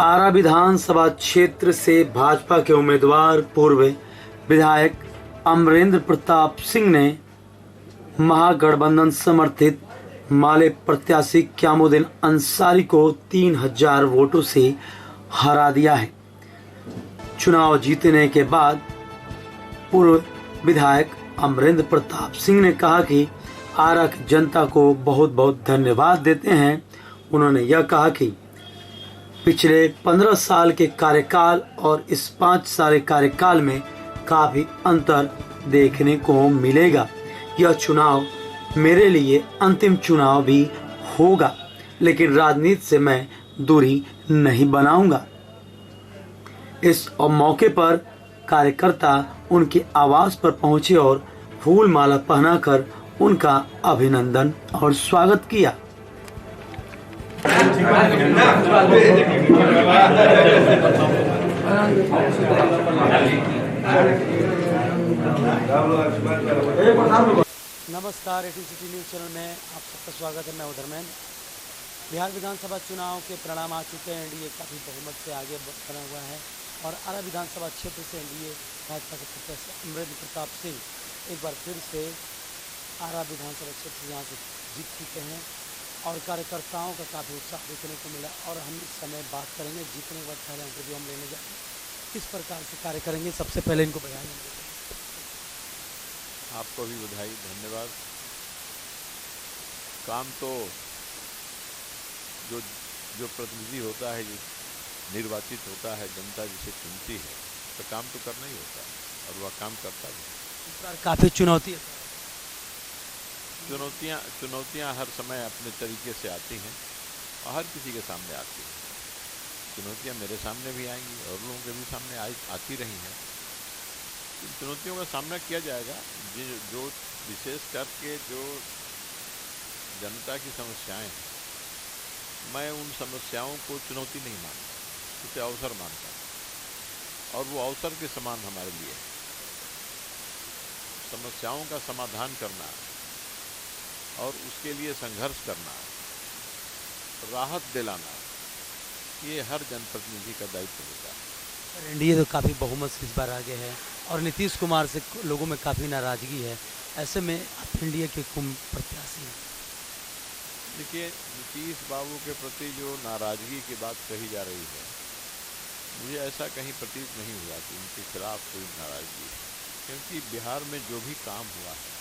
आरा विधानसभा क्षेत्र से भाजपा के उम्मीदवार पूर्व विधायक अमरेंद्र प्रताप सिंह ने महागठबंधन समर्थित माले प्रत्याशी क्यामुद्दीन अंसारी को 3000 वोटों से हरा दिया है। चुनाव जीतने के बाद पूर्व विधायक अमरेंद्र प्रताप सिंह ने कहा कि आरा की जनता को बहुत बहुत धन्यवाद देते हैं। उन्होंने यह कहा कि पिछले 15 साल के कार्यकाल और इस 5 साल कार्यकाल में काफी अंतर देखने को मिलेगा। यह चुनाव मेरे लिए अंतिम चुनाव भी होगा, लेकिन राजनीति से मैं दूरी नहीं बनाऊंगा। इस मौके पर कार्यकर्ता उनके आवास पर पहुंचे और फूल माला पहनाकर उनका अभिनंदन और स्वागत किया। नमस्कार, एटीसीटी न्यूज चैनल में आप सबका स्वागत है। मैं धर्मेंद्र। बिहार विधानसभा चुनाव के परिणाम आ चुके हैं। एनडीए काफ़ी बहुमत से आगे बना हुआ है और आरा विधानसभा क्षेत्र से एनडीए भाजपा के प्रत्याशी अमरेंद्र प्रताप सिंह एक बार फिर से आरा विधानसभा क्षेत्र से यहाँ से जीत चुके हैं और कार्यकर्ताओं का काफ़ी उत्साह देखने को मिला। और हम इस समय बात करेंगे जीतने के बाद पहले इंटरव्यू हम लेने जाएंगे, किस प्रकार से कार्य करेंगे। सबसे पहले इनको बधाई। आपको भी बधाई, धन्यवाद। काम तो जो प्रतिनिधि होता है, जो निर्वाचित होता है, जनता जिसे चुनती है, तो काम तो करना ही होता है और वह काम करता भी। इस बार काफ़ी चुनौतियाँ हर समय अपने तरीके से आती हैं और हर किसी के सामने आती हैं। चुनौतियाँ मेरे सामने भी आएंगी और लोगों के भी सामने आती रही हैं। चुनौतियों का सामना किया जाएगा। जो विशेष करके जो जनता की समस्याएं हैं, मैं उन समस्याओं को चुनौती नहीं मानता, उसे अवसर मानता हूँ और वो अवसर के समान हमारे लिए है। समस्याओं का समाधान करना और उसके लिए संघर्ष करना, राहत दिलाना, ये हर जनप्रतिनिधि का दायित्व होता है। एनडीए तो काफ़ी बहुमत से इस बार आगे है और नीतीश कुमार से लोगों में काफ़ी नाराजगी है। ऐसे में आप एनडीए के प्रत्याशी हैं। देखिए, नीतीश बाबू के प्रति जो नाराजगी की बात कही जा रही है, मुझे ऐसा कहीं प्रतीत नहीं हुआ कि उनके खिलाफ कोई नाराजगी है, क्योंकि बिहार में जो भी काम हुआ है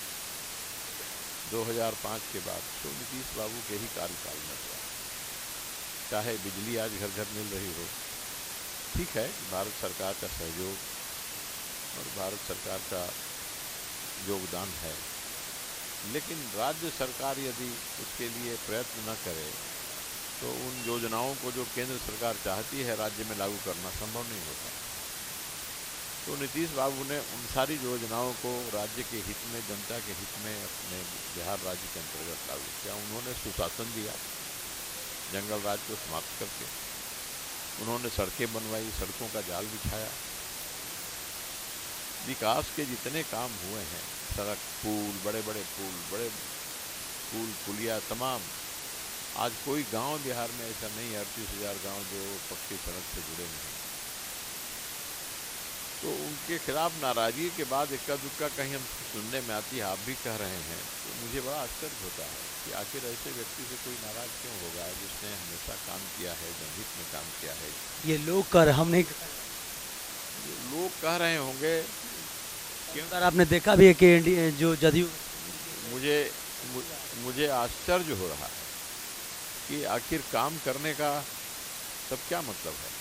2005 के बाद तो नीतीश बाबू के ही कार्यकाल में हुआ। चाहे बिजली आज घर घर मिल रही हो, ठीक है, भारत सरकार का सहयोग और भारत सरकार का योगदान है, लेकिन राज्य सरकार यदि उसके लिए प्रयत्न न करे तो उन योजनाओं को जो केंद्र सरकार चाहती है राज्य में लागू करना संभव नहीं होता। तो नीतीश बाबू ने उन सारी योजनाओं को राज्य के हित में, जनता के हित में अपने बिहार राज्य के अंतर्गत लागू किया। उन्होंने सुशासन दिया, जंगल राज को समाप्त करके उन्होंने सड़कें बनवाई, सड़कों का जाल बिछाया। विकास के जितने काम हुए हैं, सड़क, पुल, बड़े बड़े पुलिया, तमाम, आज कोई गांव बिहार में ऐसा नहीं है, 38,000 गांव जो पक्की सड़क से जुड़े नहीं। तो उनके खिलाफ नाराजगी के बाद इक्का दुक्का कहीं हम सुनने में आती है, आप भी कह रहे हैं, तो मुझे बड़ा आश्चर्य होता है कि आखिर ऐसे व्यक्ति से कोई नाराज क्यों होगा जिसने हमेशा काम किया है, जनहित में काम किया है। ये लोग कह रहे होंगे। क्यों आपने देखा भी है कि जो जदयू, मुझे आश्चर्य हो रहा है कि आखिर काम करने का तब क्या मतलब है।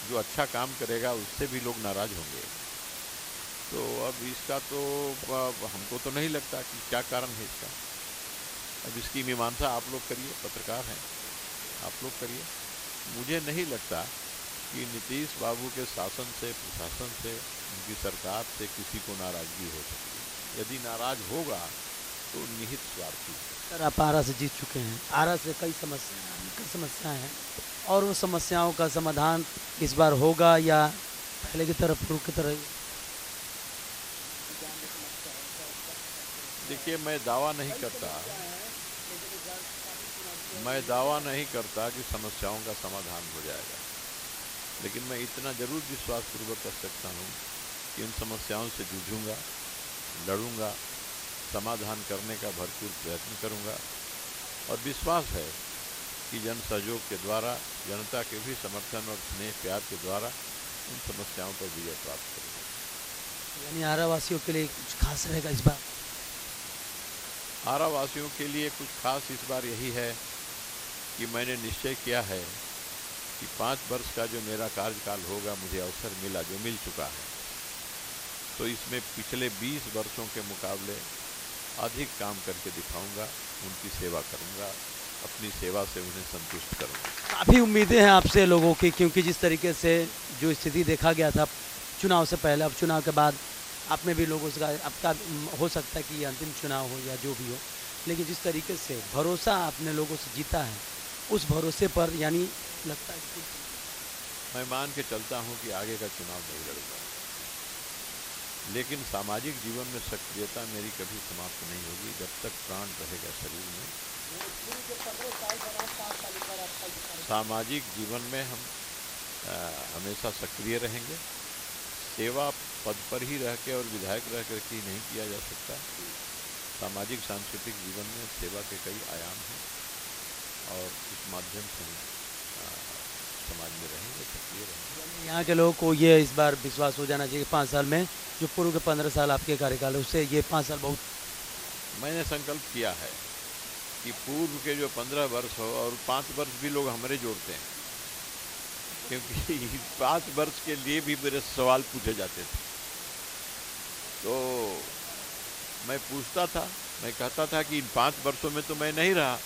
जो अच्छा काम करेगा उससे भी लोग नाराज होंगे। तो अब इसका तो हमको तो नहीं लगता कि क्या कारण है इसका। अब इसकी मीमांसा आप लोग करिए, पत्रकार हैं, आप लोग करिए। मुझे नहीं लगता कि नीतीश बाबू के शासन से, प्रशासन से, उनकी सरकार से किसी को नाराजगी हो सकती है। यदि नाराज होगा तो निहित स्वार्थी। सर, आप आरा से जीत चुके हैं। आरा से कई समस्याएं हैं और वो समस्याओं का समाधान इस बार होगा या पहले की तरह, पूर्व की तरह? देखिए, मैं दावा नहीं करता कि समस्याओं का समाधान हो जाएगा। लेकिन मैं इतना जरूर विश्वासपूर्वक कर सकता हूँ कि उन समस्याओं से जूझूंगा, लड़ूंगा, समाधान करने का भरपूर प्रयत्न करूंगा और विश्वास है कि जन सहयोग के द्वारा, जनता के भी समर्थन और स्नेह प्यार के द्वारा उन समस्याओं पर विजय प्राप्त करूंगा। यानी आरा वासियों के लिए कुछ खास रहेगा इस बार? आरा वासियों के लिए कुछ खास इस बार यही है कि मैंने निश्चय किया है कि 5 वर्ष का जो मेरा कार्यकाल होगा, मुझे अवसर मिला, जो मिल चुका है, तो इसमें पिछले 20 वर्षों के मुकाबले अधिक काम करके दिखाऊंगा, उनकी सेवा करूंगा, अपनी सेवा से उन्हें संतुष्ट करूंगा। काफ़ी उम्मीदें हैं आपसे लोगों की, क्योंकि जिस तरीके से जो स्थिति देखा गया था चुनाव से पहले, अब चुनाव के बाद आप में भी लोगों से आपका हो सकता है कि ये अंतिम चुनाव हो या जो भी हो, लेकिन जिस तरीके से भरोसा आपने लोगों से जीता है, उस भरोसे पर यानी लगता है कि मैं मान के चलता हूं कि आगे का चुनाव नहीं लड़ूंगा, लेकिन सामाजिक जीवन में सक्रियता मेरी कभी समाप्त नहीं होगी जब तक प्राण रहेगा शरीर में। सामाजिक जीवन में हम हमेशा सक्रिय रहेंगे। सेवा पद पर ही रह के और विधायक रह कर के नहीं किया जा सकता। सामाजिक सांस्कृतिक जीवन में सेवा के कई आयाम हैं और इस माध्यम से हम समाज में रहेंगे, सक्रिय रहेंगे। यहाँ के लोगों को ये इस बार विश्वास हो जाना चाहिए 5 साल में, जो पूर्व के 15 साल आपके कार्यकाल है उससे ये 5 साल बहुत। मैंने संकल्प किया है कि पूर्व के जो 15 वर्ष हो और 5 वर्ष भी लोग हमारे जोड़ते हैं, क्योंकि 5 वर्ष के लिए भी मेरे सवाल पूछे जाते थे, तो मैं पूछता था, मैं कहता था कि इन 5 वर्षों में तो मैं नहीं रहा,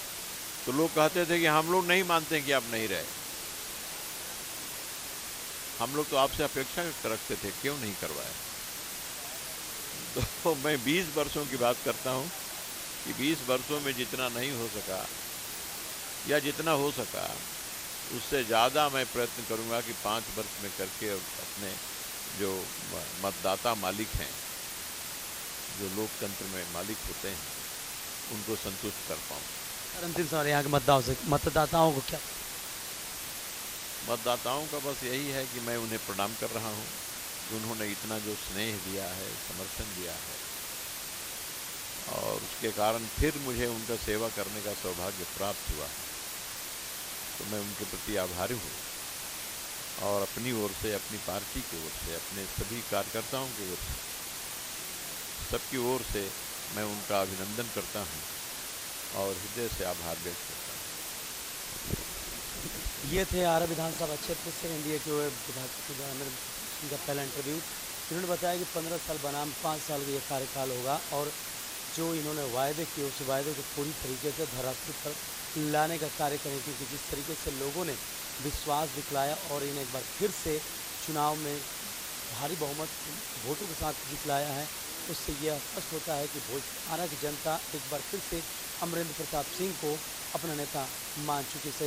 तो लोग कहते थे कि हम लोग नहीं मानते कि आप नहीं रहे, हम लोग तो आपसे अपेक्षा रखते थे, क्यों नहीं करवाया। तो मैं 20 वर्षों की बात करता हूँ कि 20 वर्षों में जितना नहीं हो सका या जितना हो सका उससे ज़्यादा मैं प्रयत्न करूँगा कि 5 वर्ष में करके अपने जो मतदाता मालिक हैं, जो लोकतंत्र में मालिक होते हैं, उनको संतुष्ट कर पाऊँ। अंतिम सवाल यहाँ के मतदाताओं को क्या? मतदाताओं का बस यही है कि मैं उन्हें प्रणाम कर रहा हूँ कि उन्होंने इतना जो स्नेह दिया है, समर्थन दिया है, और उसके कारण फिर मुझे उनका सेवा करने का सौभाग्य प्राप्त हुआ है, तो मैं उनके प्रति आभारी हूँ और अपनी ओर से, अपनी पार्टी की ओर से, अपने सभी कार्यकर्ताओं की ओर से, सबकी ओर से मैं उनका अभिनंदन करता हूँ और हृदय से आभार व्यक्त करता हूँ। ये थे आरा विधानसभा क्षेत्र से एनडीए के विधायक का पहला इंटरव्यू। इन्होंने बताया कि 15 साल बनाम 5 साल का ये कार्यकाल होगा और जो इन्होंने वायदे किए उस वायदे को पूरी तरीके से धरातल पर लाने का कार्य करें, क्योंकि जिस तरीके से लोगों ने विश्वास दिखलाया और इन्हें एक बार फिर से चुनाव में भारी बहुमत वोटों के साथ जितलाया है, उससे यह स्पष्ट होता है कि आरा की जनता एक बार फिर से अमरेंद्र प्रताप सिंह को अपना नेता मान चुकी है।